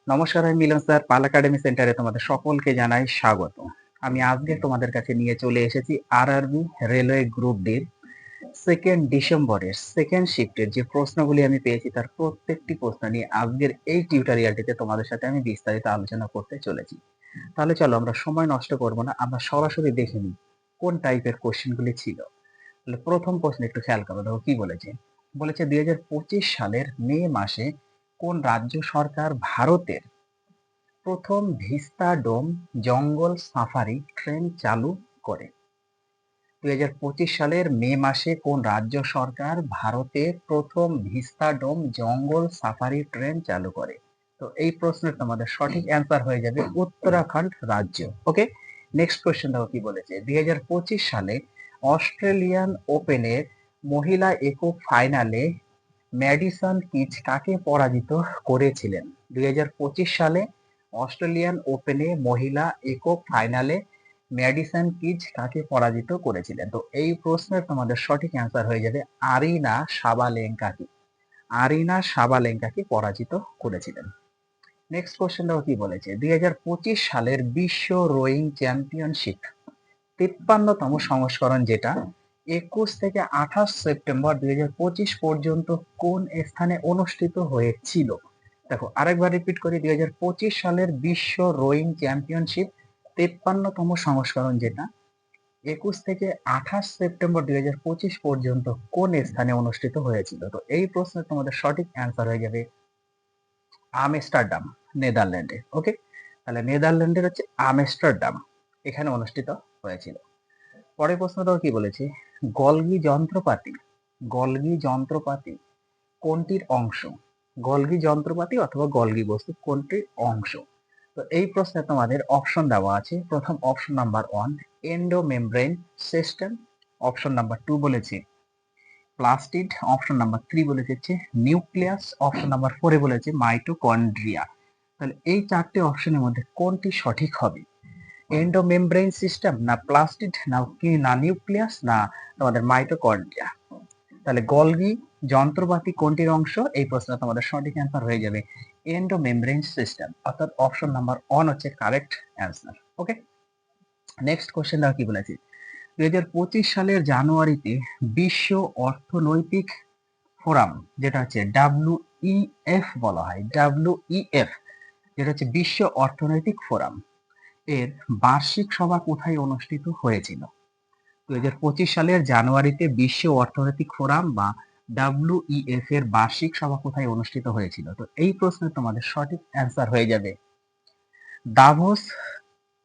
নমস্কার, আমি মিলন স্যার। পাল একাডেমি সেন্টারে তোমাদের সকলকে জানাই স্বাগত। আমি আজকে তোমাদের কাছে নিয়ে চলে এসেছি আরআরবি রেলওয়ে গ্রুপ ডির 2nd ডিসেম্বরের সেকেন্ড শিফটের যে প্রশ্নগুলি আমি পেয়েছি তার প্রত্যেকটি প্রশ্ন নিয়ে আজকের এই টিউটোরিয়ালটিতে তোমাদের সাথে আমি বিস্তারিত আলোচনা করতে চলেছি। তাহলে চলো আমরা সময় নষ্ট করব না, আমরা সরাসরি দেখে নিই কোন টাইপের কোশ্চেনগুলি ছিল। তাহলে প্রথম প্রশ্ন একটু খেয়াল করো, দেখো কি বলেছে। বলেছে 2025 সালের মে মাসে কোন রাজ্য সরকার ভারতের প্রথম ভিস্তাডোম জঙ্গল সাফারি ট্রেন চালু করে? 2025 সালের মে মাসে কোন রাজ্য সরকার ভারতে প্রথম ভিস্তাডোম জঙ্গল সাফারি ট্রেন চালু করে? তো এই প্রশ্নের তোমাদের সঠিক অ্যান্সার হয়ে যাবে উত্তরাখণ্ড রাজ্য। ওকে, নেক্সট কোশ্চেন দেখো কি বলেছে। 2025 সালে অস্ট্রেলিয়ান ওপেনের মহিলা একক ফাইনালে ম্যাডিসন কিজ কাকে পরাজিত করেছিলেন? 2025 সালে অস্ট্রেলিয়ান ওপেনে মহিলা একক ফাইনালে ম্যাডিসন কিজ কাকে পরাজিত করেছিলেন? তো এই প্রশ্নের তোমাদের সঠিক অ্যান্সার হয়ে যাবে আরিনা সাবালেঙ্কাকে। আরিনা সাবালেঙ্কাকে পরাজিত করেছিলেন। নেক্সট কোশ্চেন দেখো কি বলেছে। 2025 সালের বিশ্ব রোয়িং চ্যাম্পিয়নশিপ 53তম সংস্করণ, যেটা 21 থেকে 28 সেপ্টেম্বর 2025 পর্যন্ত কোন স্থানে অনুষ্ঠিত হয়েছিল? দেখো আরেকবার রিপিট করি, 2025 সালের বিশ্ব রোয়িং চ্যাম্পিয়নশিপ 53তম সংস্করণ, যেটা 21 থেকে 28 সেপ্টেম্বর 2025 পর্যন্ত কোন স্থানে অনুষ্ঠিত হয়েছিল? তো এই প্রশ্নের তোমাদের সঠিক অ্যান্সার হয়ে যাবে আমস্টারডাম, নেদারল্যান্ডে। ওকে, তাহলে নেদারল্যান্ডের হচ্ছে আমস্টারডাম, এখানে অনুষ্ঠিত হয়েছিল। পরের প্রশ্নটাও কি বলেছে। গলগি যন্ত্রপাতি, গলগি যন্ত্রপাতি কোনটির অংশ? গলগি যন্ত্রপাতি অথবা গলগি বস্তু কোনটির অংশ? তো এই প্রশ্নে তোমাদের অপশন দেওয়া আছে। প্রথম option number 1 endomembrane system, option number 2 বলেছে প্লাস্টিড, অপশন নাম্বার 3 বলেছে নিউক্লিয়াস, অপশন নাম্বার 4 বলেছে মাইটোকন্ড্রিয়া। তাহলে এই চারটে অপশনের মধ্যে কোনটি সঠিক হবে? এন্ডোমেমব্রেন সিস্টেম, না প্লাস্টিড, না নিউক্লিয়াস, না তোমাদের মাইটোকন্ড্রিয়া? তাহলে গলগি যন্ত্রপাতি কোনটির অংশ? এই প্রশ্নে তোমাদের সঠিক অ্যান্সার হয়ে যাবে এন্ডোমেমব্রেন সিস্টেম, অর্থাৎ অপশন নাম্বার 1 হচ্ছে কারেক্ট অ্যান্সার। ওকে, নেক্সট কোশ্চেন দেখো কি বলেছে। 2025 সালের জানুয়ারিতে বিশ্ব অর্থনৈতিক ফোরাম, যেটা হচ্ছে WEF বলা হয়, WEF, যেটা হচ্ছে বিশ্ব অর্থনৈতিক ফোরাম, এর বার্ষিক সভা কোথায় অনুষ্ঠিত হয়েছিল? 2025 সালের জানুয়ারিতে বিশ্ব অর্থনৈতিক ফোরাম বা WEF এর বার্ষিক সভা কোথায় অনুষ্ঠিত হয়েছিল? তো এই প্রশ্নে তোমাদের সঠিক অ্যান্সার হয়ে যাবে দাভোস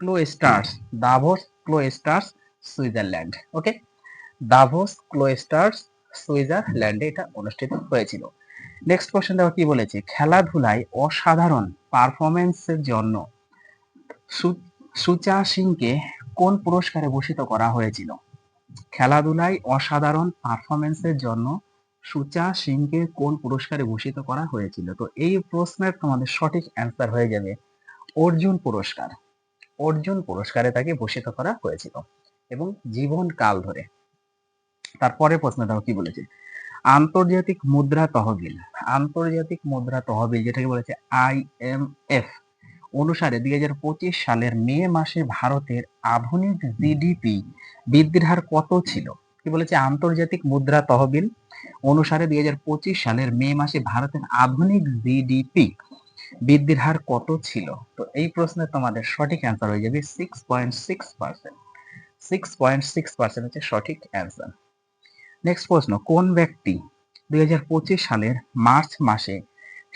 ক্লোস্টার্স, দাভোস ক্লোস্টার্স সুইজারল্যান্ড। ওকে, দাভোস ক্লোস্টার্স সুইজারল্যান্ডে এটা অনুষ্ঠিত হয়েছিল। নেক্সট কোশ্চেন দেখো কি বলেছে। খেলাধুলায় অসাধারণ পারফরমেন্সের জন্য সুচা সিংকে কোন পুরস্কারে ভূষিত করা হয়েছিল? খেলাধুলায় অসাধারণ পারফরমেন্সের জন্য সুচা সিংকে কোন পুরস্কারে ভূষিত করা হয়েছিল? তো এই প্রশ্নের তোমাদের সঠিক অ্যান্সার হয়ে যাবে অর্জুন পুরস্কার। অর্জুন পুরস্কারে তাকে ভূষিত করা হয়েছিল এবং জীবনকাল ধরে। তারপরে প্রশ্ন দেখো কি বলেছে। আন্তর্জাতিক মুদ্রা তহবিল, আন্তর্জাতিক মুদ্রা তহবিল যেটাকে বলেছে IMF অনুসারে 2025 সালের মে মাসে ভারতের আধুনিক জিডিপি বৃদ্ধির হার কত ছিল? কি বলেছে, আন্তর্জাতিক মুদ্রা তহবিল অনুসারে 2025 সালের মে মাসে ভারতের আধুনিক জিডিপি বৃদ্ধির হার কত ছিল? তো এই প্রশ্নে তোমাদের সঠিক অ্যান্সার হয়ে যাবে 6.6%। 6.6% হচ্ছে সঠিক অ্যান্সার। নেক্সট প্রশ্ন, কোন ব্যক্তি 2025 সালের মার্চ মাসে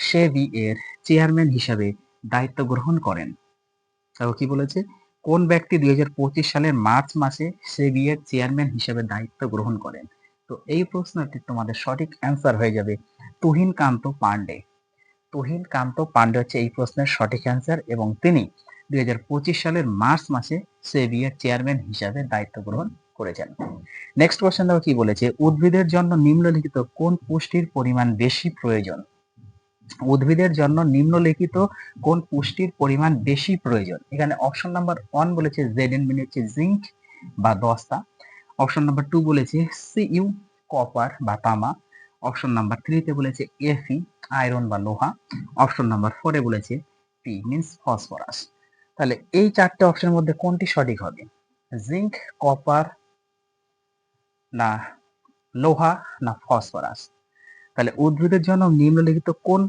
সেবি এর চেয়ারম্যান হিসাবে দায়িত্ব গ্রহণ করেন? তাও কি বলেছে, কোন ব্যক্তি 2025 সালের মার্চ মাসে সেবি এর চেয়ারম্যান হিসাবে দায়িত্ব গ্রহণ করেন? তো এই প্রশ্নটি তোমাদের সঠিক অ্যান্সার হয়ে যাবে তুহিন কান্ত পান্ডে। তুহিন কান্ত পান্ডে হচ্ছে এই প্রশ্নের সঠিক অ্যান্সার এবং তিনি 2025 সালের মার্চ মাসে সেবি এর চেয়ারম্যান হিসাবে দায়িত্ব গ্রহণ করেছেন। নেক্সট কোশ্চেন দেখো কি বলেছে। উদ্ভিদের জন্য নিম্নলিখিত কোন পুষ্টির পরিমাণ বেশি প্রয়োজন? উদ্ভিদের জন্য নিম্নলিখিত কোন পুষ্টির পরিমাণ বেশি প্রয়োজন? এখানে অপশন নাম্বার 1 বলেছে জেডেন, মানে হচ্ছে জিঙ্ক বা দস্তা। অপশন নাম্বার 2 বলেছে সিইউ, কপার বা তামা। অপশন নাম্বার 3 তে বলেছে এফি, আয়রন বা লোহা। অপশন নাম্বার 4 এ বলেছে পি মিন্স ফসফরাস। তাহলে এই চারটে অপশনের মধ্যে কোনটি সঠিক হবে? জিঙ্ক, কপার, না লোহা, না ফসফরাস? তাহলে উদ্ভিদের জন্য নিম্নলিখিত কোন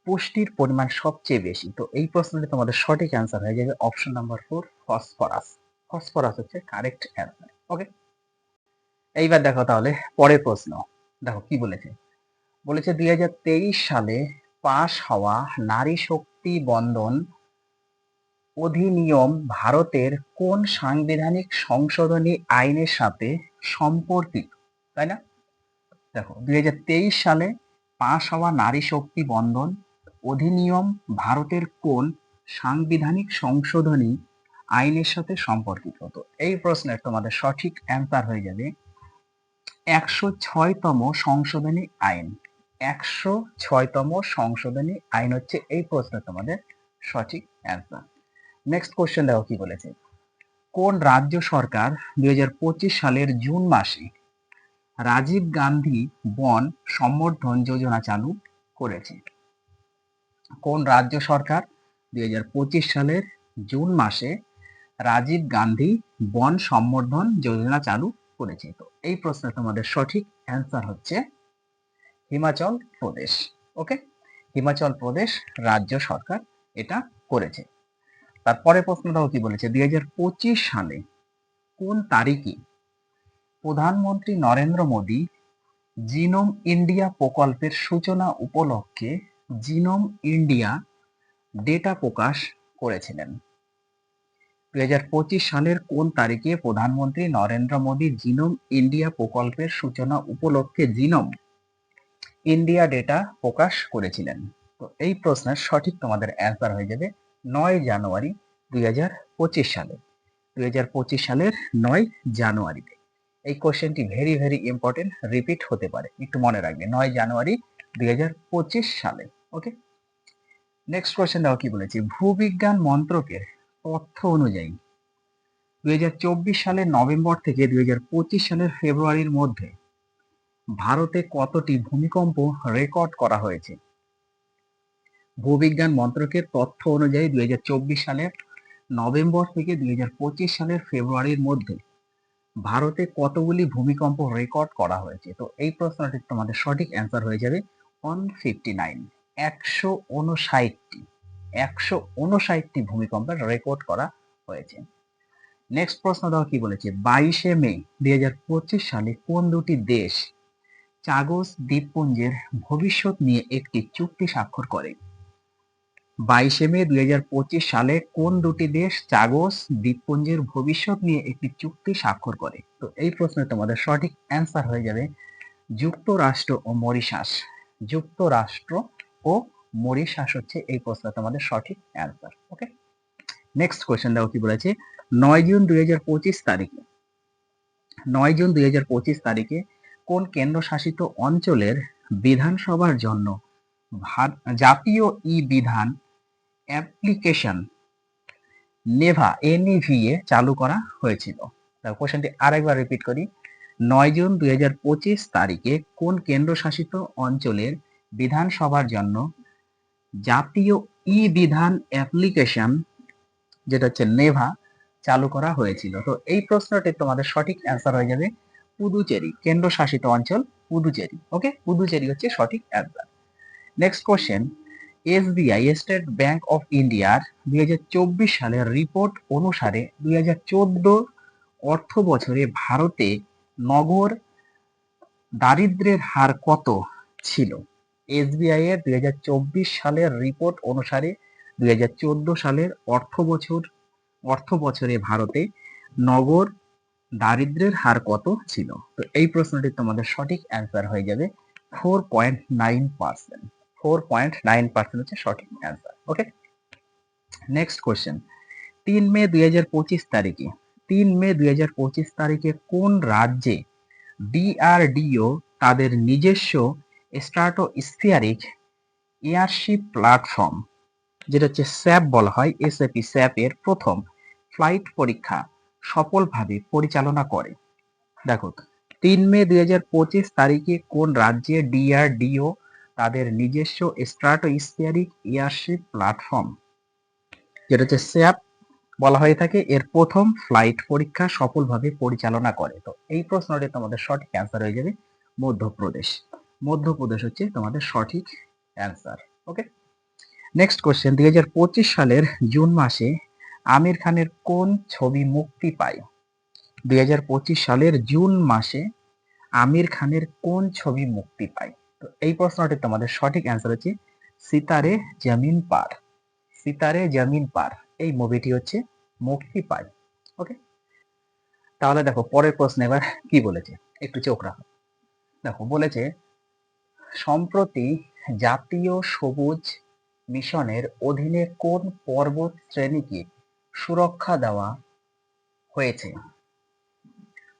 পুষ্টির পরিমাণ সবচেয়ে বেশি? তো এই প্রশ্নটি তোমাদের সঠিক অ্যান্সার হয়ে যাবে অপশন নাম্বার 4, ফসফরাস। ফসফরাস হচ্ছে কারেক্ট অ্যান্সার। ওকে, এইবার দেখো তাহলে পরের প্রশ্ন। দেখো কি বলেছে। বলেছে 2023 সালে পাশ হওয়া নারী শক্তি বন্ধন অধিনিয়ম ভারতের কোন সাংবিধানিক সংশোধনী আইনের সাথে সম্পর্কিত? তাই না? দেখো 2023 সালে পাশ হওয়া নারী শক্তি বন্ধন অধিনিয়ম ভারতের কোন সাংবিধানিক সংশোধনী আইনের সাথে সম্পর্কিত? তো এই প্রশ্নের তোমাদের সঠিক অ্যান্সার হয়ে যাবে 106তম সংশোধনী আইন। 106তম সংশোধনী আইন হচ্ছে এই প্রশ্নের তোমাদের সঠিক অ্যান্সার। নেক্সট কোশ্চেন দেখো কি বলেছে। কোন রাজ্য সরকার 2025 সালের জুন মাসে রাজীব গান্ধী বন সম্বর্ধন যোজনা চালু করেছে? কোন রাজ্য সরকার 2025 সালের জুন মাসে রাজীব গান্ধী বন সম্বর্ধন যোজনা চালু করেছে? তো এই প্রশ্নে তোমাদের সঠিক অ্যান্সার হচ্ছে হিমাচল প্রদেশ। ওকে, হিমাচল প্রদেশ রাজ্য সরকার এটা করেছে। তারপরে প্রশ্নটাও কি বলেছে, 2025 সালে কোন তারিখে প্রধানমন্ত্রী নরেন্দ্র মোদী জিনোম ইন্ডিয়া প্রকল্পের সূচনা উপলক্ষে জিনোম ইন্ডিয়া ডেটা প্রকাশ করেছিলেন? 2025 সালের কোন তারিখে প্রধানমন্ত্রী নরেন্দ্র মোদী জিনোম ইন্ডিয়া প্রকল্পের সূচনা উপলক্ষে জিনোম ইন্ডিয়া ডেটা প্রকাশ করেছিলেন? তো এই প্রশ্নের সঠিক তোমাদের অ্যান্সার হয়ে যাবে 9 জানুয়ারি 2025 সালে। 2025 সালের 9 জানুয়ারিতে। এই কোশ্চেনটি ভেরি ভেরি ইম্পর্টেন্ট, রিপিট হতে পারে, একটু মনে রাখবে 9 জানুয়ারি 2025 সালে। ওকে, নেক্সট কোশ্চেন দেখো কি বলেছি। ভূবিজ্ঞান মন্ত্রকের তথ্য অনুযায়ী 2024 সালের নভেম্বর থেকে 2025 সালের ফেব্রুয়ারির মধ্যে ভারতে কতটি ভূমিকম্প রেকর্ড করা হয়েছে? ভূবিজ্ঞান মন্ত্রকের তথ্য অনুযায়ী 2024 সালের নভেম্বর থেকে 2025 সালের ফেব্রুয়ারির মধ্যে ভারতে কতগুলি ভূমিকম্প রেকর্ড করা হয়েছে? তো এই প্রশ্নটির তোমাদের সঠিক অ্যান্সার হয়ে যাবে 159, 159টি। 159টি ভূমিকম্পের রেকর্ড করা হয়েছে। নেক্সট প্রশ্ন দাও কি বলেছে। 22শে মে 2025 সালে কোন দুটি দেশ চাগোস দ্বীপপুঞ্জের ভবিষ্যৎ নিয়ে একটি চুক্তি স্বাক্ষর করে? 22শে মে 2025 সালে কোন দুটি দেশ চাগোস দ্বীপপুঞ্জের ভবিষ্যৎ নিয়ে একটি চুক্তি স্বাক্ষর করে? তো এই প্রশ্নের তোমাদের সঠিক অ্যান্সার হয়ে যাবে যুক্তরাষ্ট্র ও মরিশাস। যুক্তরাষ্ট্র ও মরিশাস হচ্ছে এই প্রশ্নের তোমাদের সঠিক অ্যান্সার। ওকে, নেক্সট কোয়েশ্চেন দেখো কি বলেছে। 9 জুন 2025 তারিখে 9 জুন 2025 তারিখে কোন কেন্দ্রশাসিত অঞ্চলের বিধানসভার জন্য জাতীয় ই বিধান অ্যাপ্লিকেশন নেভা NEVA চালু করা হয়েছিল? কোশ্চেনটি আরেকবার রিপিট করি। 9 জুন 2025 তারিখে কোন কেন্দ্রশাসিত অঞ্চলের বিধানসভার জন্য জাতীয় ই বিধান অ্যাপ্লিকেশন, যেটা হচ্ছে নেভা, চালু করা হয়েছিল? তো এই প্রশ্নটি তোমাদের সঠিক অ্যান্সার হয়ে যাবে পুদুচেরি। কেন্দ্রশাসিত অঞ্চল পুদুচেরি। ওকে, পুদুচেরি হচ্ছে সঠিক answer. Next question. SBI state bank of ইন্ডিয়ার 2024 সালের রিপোর্ট অনুসারে 2014 অর্থ বছরে ভারতে নগর দারিদ্র্যের হার কত ছিল? SBI এর 2024 সালের রিপোর্ট অনুসারে 2014 সালের অর্থ বছরে ভারতে নগর দারিদ্র্যের হার কত ছিল? তো এই প্রশ্নটি তোমাদের সঠিক অ্যান্সার হয়ে যাবে 4.9%। 4.9% হচ্ছে সঠিক অ্যান্সার। ওকে, নেক্সট কোশ্চেন। 3 মে 2025 তারিখে 3 মে 2025 তারিখে কোন রাজ্যে DRDO তাদের নিজস্ব স্ট্র্যাটোস্ফিয়ারিক এয়ারশিপ প্ল্যাটফর্ম, যেটা হচ্ছে স্যাপ বলা হয়, SAP স্যাপ এর প্রথম ফ্লাইট পরীক্ষা সফলভাবে পরিচালনা করে? দেখো 3 মে 2025 তারিখে কোন রাজ্যে DRDO তাদের নিজস্ব স্ট্র্যাটোস্ফিয়ারিক এয়ারশিপ প্ল্যাটফর্ম, যেটা হচ্ছে স্যাপ বলা হয়ে থাকে, এর প্রথম ফ্লাইট পরীক্ষা সফলভাবে পরিচালনা করে। তো এই প্রশ্নটি তোমাদের সঠিক অ্যান্সার হয়ে যাবে মধ্যপ্রদেশ। মধ্যপ্রদেশ হচ্ছে তোমাদের সঠিক অ্যান্সার। ওকে, নেক্সট কোশ্চেন, 2025 সালের জুন মাসে আমির খানের কোন ছবি মুক্তি পায়? 2025 সালের জুন মাসে আমির খানের কোন ছবি মুক্তি পায়? তো এই প্রশ্নটি তোমাদের সঠিক অ্যান্সার হচ্ছে সিতারে জমিন পার। সিতারে জমিন পার এই মুভিটি হচ্ছে মুক্তি পায়। ওকে, তাহলে দেখো পরের প্রশ্ন এবার কি বলেছে, একটু চোখ রাখো। দেখো বলেছে, সম্প্রতি জাতীয় সবুজ মিশনের অধীনে কোন পর্বত শ্রেণীকে সুরক্ষা দেওয়া হয়েছে?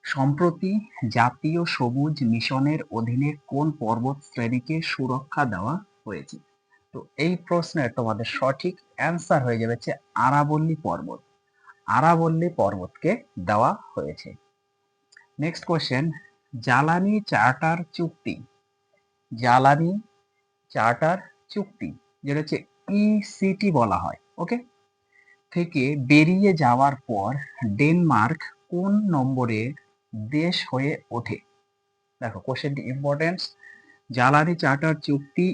সম্প্রতি জাতীয় সবুজ মিশনের অধীনে কোন পর্বত শ্রেণীকে সুরক্ষা দেওয়া হয়েছে? তো এই প্রশ্নের তোমাদের সঠিক অ্যান্সার হয়ে যাবে হচ্ছে আরাবল্লী পর্বত। আরাবল্লী পর্বতকে দেওয়া হয়েছে। নেক্সট কোশ্চেন, জ্বালানি চার্টার চুক্তি, জ্বালানি চার্টার চুক্তি যেটা হচ্ছে ইসিটি বলা হয়, ওকে, থেকে বেরিয়ে যাওয়ার পর ডেনমার্ক কোন নম্বরের দেশ হয়ে ওঠে? দেখো কোশ্চেনটি ইম্পর্টেন্স, জ্বালানি চার্টার চুক্তি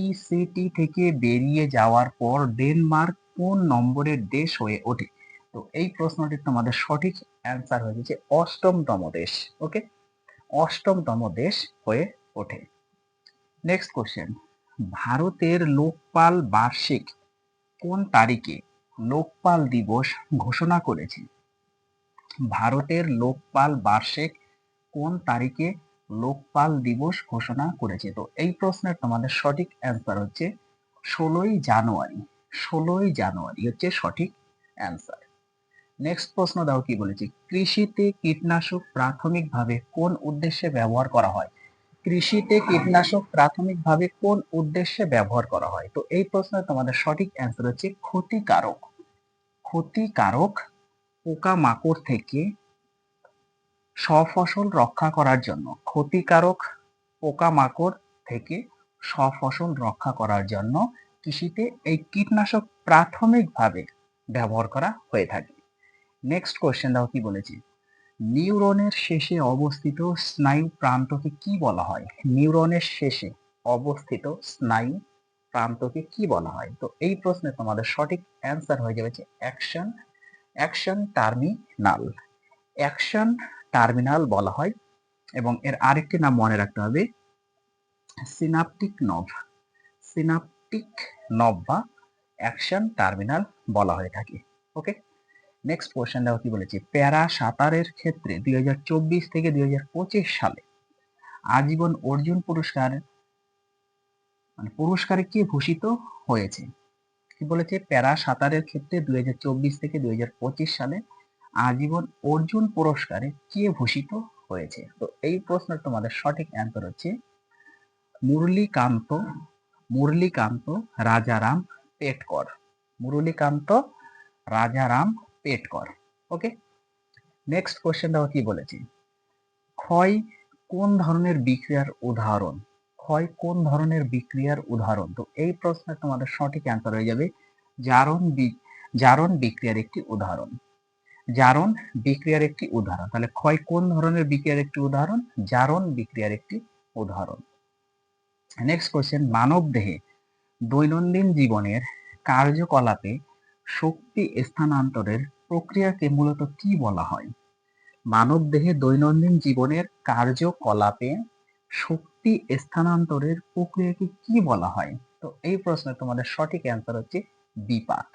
ইসিটি থেকে বেরিয়ে যাওয়ার পর ডেনমার্ক কোন নম্বরের দেশ হয়ে ওঠে? তো এই প্রশ্নটির তোমাদের সঠিক অ্যান্সার হয়ে গেছে অষ্টমতম দেশ। ওকে, অষ্টমতম দেশ হয়ে ওঠে। নেক্সট কোশ্চেন, ভারতের লোকপাল বার্ষিক কোন তারিখে লোকপাল দিবস ঘোষণা করেছে? ভারতের লোকপাল বার্ষিক কোন তারিখে লোকপাল দিবস ঘোষণা করেছে? তো এই প্রশ্নের তোমাদের সঠিক অ্যান্সার হচ্ছে 16ই জানুয়ারি। 16ই জানুয়ারি হচ্ছে সঠিক অ্যান্সার। নেক্সট প্রশ্ন দাও কি বলেছে, কৃষিতে কীটনাশক প্রাথমিকভাবে কোন উদ্দেশ্যে ব্যবহার করা হয়? কৃষিতে কীটনাশক প্রাথমিকভাবে কোন উদ্দেশ্যে ব্যবহার করা হয়? তো এই প্রশ্নের তোমাদের সঠিক অ্যান্সার হচ্ছে ক্ষতিকারক, ক্ষতিকারক পোকামাকড় থেকে সফসল রক্ষা করার জন্য, ক্ষতিকারক পোকামাকড় থেকে সফসল রক্ষা করার জন্য কৃষিতে এই কীটনাশক প্রাথমিকভাবে ব্যবহার করা হয়ে থাকে। নেক্সট কোশ্চেন দাও কি বলেছি, নিউরনের শেষে অবস্থিত স্নায়ু প্রান্তকে কি বলা হয়? নিউরনের শেষে অবস্থিত স্নায়ু প্রান্তকে কি বলা হয়? তো এই প্রশ্নে তোমাদের সঠিক অ্যান্সার হয়ে যাবে যে action, action terminal, action terminal বলা হয়। এবং এর আরেকটি নাম মনে রাখতে হবে সিনাপটিক নব, সিনাপটিক নব বা অ্যাকশন টার্মিনাল বলা হয়ে থাকে। ওকে, নেক্সট কোশ্চেন দেখো কি বলেছি, প্যারা সাঁতারের ক্ষেত্রে 2024 থেকে 2025 সালে আজীবন অর্জুন পুরস্কার পুরস্কারে কে ভূষিত হয়েছে? কি বলেছে, প্যারা সাঁতারের ক্ষেত্রে 2024 থেকে 2025 সালে আজীবন অর্জুন পুরস্কারে কে ভূষিত হয়েছে? তো এই প্রশ্নের তোমাদের সঠিক অ্যান্সার হচ্ছে মুরলীকান্ত, মুরলীকান্ত রাজারাম পেটকর, মুরলীকান্ত রাজারাম পেটকর। ওকে, নেক্সট কোশ্চেন দেখো কি বলেছি, ক্ষয় কোন ধরনের বিক্রিয়ার উদাহরণ? ক্ষয় কোন ধরনের বিক্রিয়ার উদাহরণ? তো এই প্রশ্নের তোমাদের সঠিক অ্যান্সার হয়ে যাবে জারণ, জারণ বিক্রিয়ার একটি উদাহরণ, জারণ বিক্রিয়ার একটি উদাহরণ। তাহলে ক্ষয় কোন ধরনের বিক্রিয়ার একটি উদাহরণ? জারণ বিক্রিয়ার একটি উদাহরণ। নেক্সট কোশ্চেন, মানব দেহে দৈনন্দিন জীবনের কার্যকলাপে শক্তি স্থানান্তরের প্রক্রিয়াকে মূলত কি বলা হয়? মানব দেহে দৈনন্দিন জীবনের কার্যকলাপে শক্তি স্থানান্তরের প্রক্রিয়াকে কি বলা হয়? তো এই প্রশ্নে তোমাদের সঠিক অ্যান্সার হচ্ছে বিপাক,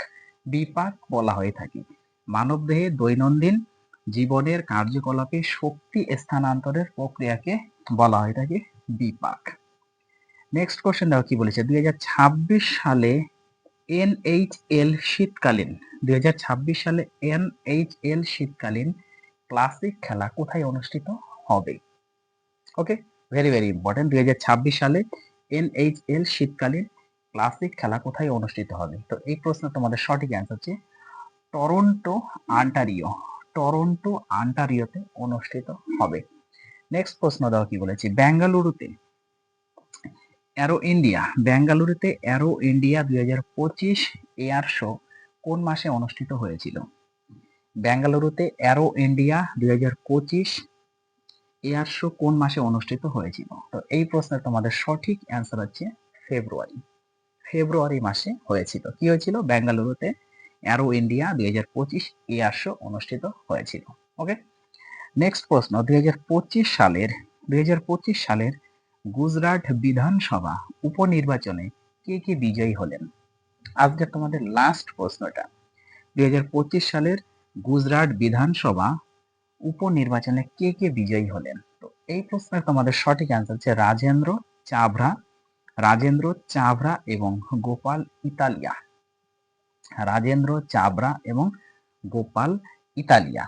বিপাক বলা হয়ে থাকে। মানব দেহে দৈনন্দিন জীবনের কার্যকলাপে শক্তি স্থানান্তরের প্রক্রিয়াকে বলা হয়ে থাকে বিপাক। নেক্সট কোশ্চেন দেখো কি বলেছে, 2026 সালে এনএইচএল শীতকালীন, 2026 সালে এনএইচএল শীতকালীন ক্লাসিক খেলা কোথায় অনুষ্ঠিত হবে? ওকে, ভেরি ভেরি ইম্পর্টেন্ট, 2026 সালে এনএইচএল শীতকালীন ক্লাসিক খেলা কোথায় অনুষ্ঠিত হবে? তো এই প্রশ্ন তোমাদের সঠিক অ্যান্সার হচ্ছে টরন্টো, অন্টারিও, টরন্টো অন্টারিওতে অনুষ্ঠিত হবে। নেক্সট প্রশ্ন দাও কি বলেছি, বেঙ্গালুরুতে অ্যারো ইন্ডিয়া, বেঙ্গালুরুতে অ্যারো ইন্ডিয়া 2025 এয়ার শো কোন মাসে অনুষ্ঠিত হয়েছিল? বেঙ্গালুরুতে অ্যারো ইন্ডিয়া 2025 এয়ার শো কোন মাসে অনুষ্ঠিত হয়েছিল? তো এই প্রশ্নের তোমাদের সঠিক অ্যান্সার হচ্ছে ফেব্রুয়ারি। ফেব্রুয়ারি মাসে হয়েছিল। কি হয়েছিল? বেঙ্গালুরুতে অ্যারো ইন্ডিয়া 2025 এয়ার শো অনুষ্ঠিত হয়েছিল। ওকে, নেক্সট প্রশ্ন, 2025 সালের গুজরাট বিধানসভা উপনির্বাচনে কে কে বিজয়ী হলেন? আজকে তোমাদের লাস্ট প্রশ্নটা। 2025 সালের গুজরাট বিধানসভা উপনির্বাচনে কে কে বিজয়ী হলেন? তো এই প্রশ্নের তোমাদের সঠিক অ্যান্সার হচ্ছে রাজেন্দ্র চাভরা এবং গোপাল ইতালিয়া। রাজেন্দ্র চাভরা এবং গোপাল ইতালিয়া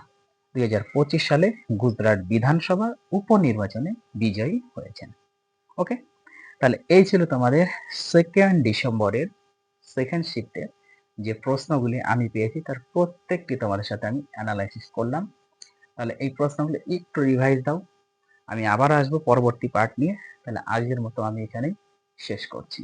2025 সালে গুজরাট বিধানসভা উপনির্বাচনে বিজয়ী হয়েছেন। ওকে, তাহলে এই ছিল তোমাদের 2 ডিসেম্বরের সেকেন্ড শিফটের যে প্রশ্নগুলি আমি পেয়েছি তার প্রত্যেকটি তোমাদের সাথে আমি অ্যানালাইসিস করলাম। তাহলে এই প্রশ্নগুলো একটু রিভাইজ দাও, আমি আবার আসবো পরবর্তী পার্ট নিয়ে। তাহলে আজকের মতো আমি এখানেই শেষ করছি।